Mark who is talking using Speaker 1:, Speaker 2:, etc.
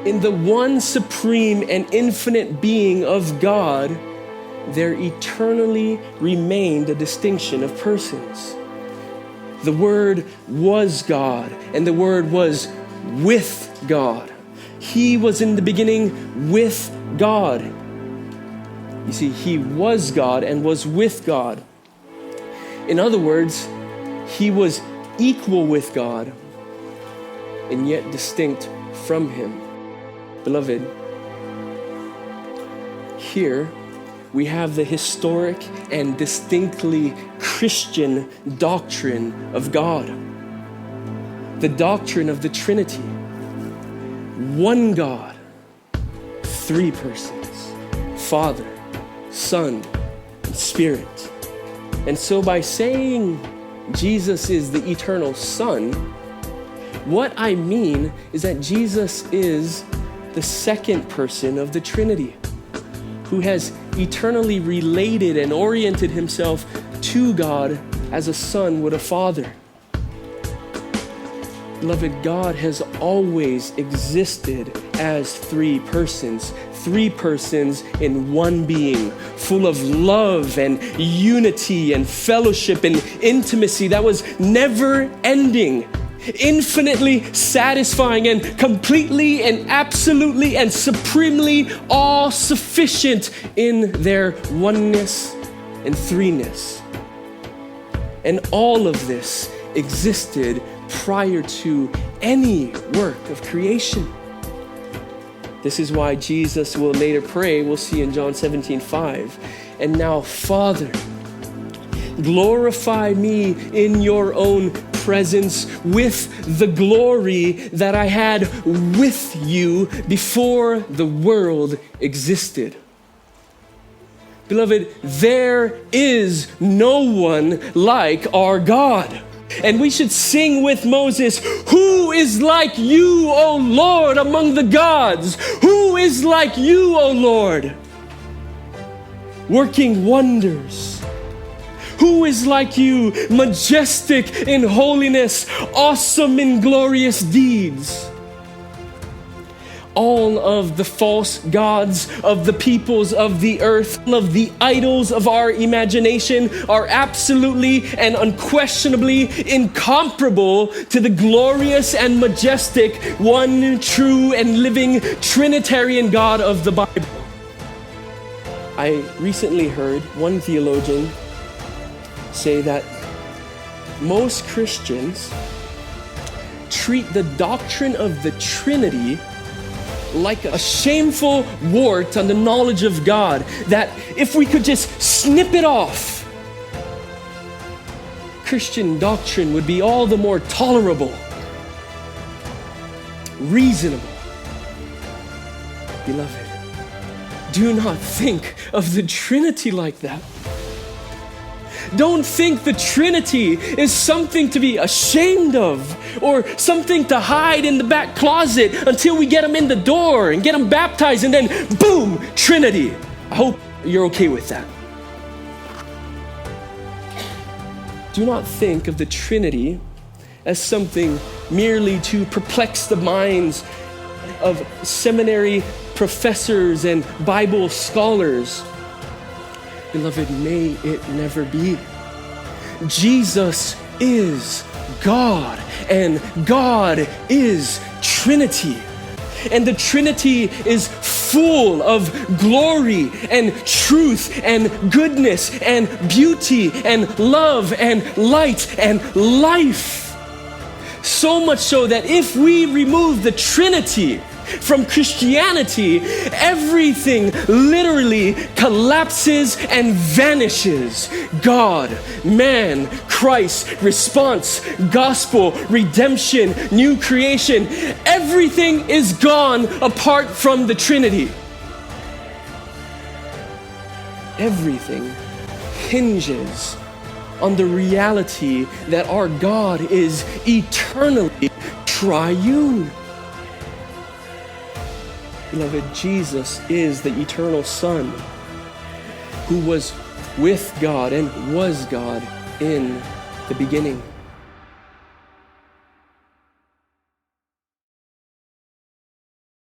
Speaker 1: In the one supreme and infinite being of God, there eternally remained a distinction of persons. The Word was God, and the Word was with God. He was in the beginning with God. You see, He was God and was with God. In other words, He was equal with God and yet distinct from Him. Beloved, here we have the historic and distinctly Christian doctrine of God. The doctrine of the Trinity. One God, three persons, Father, Son, and Spirit. And so by saying Jesus is the eternal Son, what I mean is that Jesus is the second person of the Trinity, who has eternally related and oriented himself to God as a son would a father. Beloved, God has always existed as three persons in one being, full of love and unity and fellowship and intimacy that was never ending, infinitely satisfying and completely and absolutely and supremely all-sufficient in their oneness and threeness. And all of this existed prior to any work of creation. This is why Jesus will later pray, we'll see in John 17:5, and now, Father, glorify me in your own presence with the glory that I had with you before the world existed. Beloved, there is no one like our God. And we should sing with Moses, who is like you, O Lord, among the gods? Who is like you, O Lord, working wonders? Who is like you, majestic in holiness, awesome in glorious deeds? All of the false gods of the peoples of the earth, all of the idols of our imagination are absolutely and unquestionably incomparable to the glorious and majestic, one true and living Trinitarian God of the Bible. I recently heard one theologian say that most Christians treat the doctrine of the Trinity like a shameful wart on the knowledge of God, that if we could just snip it off, Christian doctrine would be all the more tolerable, reasonable. Beloved, do not think of the Trinity like that. Don't think the Trinity is something to be ashamed of or something to hide in the back closet until we get them in the door and get them baptized and then boom, Trinity. I hope you're okay with that. Do not think of the Trinity as something merely to perplex the minds of seminary professors and Bible scholars. Beloved, may it never be. Jesus is God, and God is Trinity. And the Trinity is full of glory and truth and goodness and beauty and love and light and life. So much so that if we remove the Trinity from Christianity, everything literally collapses and vanishes. God, man, Christ, response, gospel, redemption, new creation. Everything is gone apart from the Trinity. Everything hinges on the reality that our God is eternally triune. Beloved, Jesus is the eternal Son who was with God and was God in the beginning.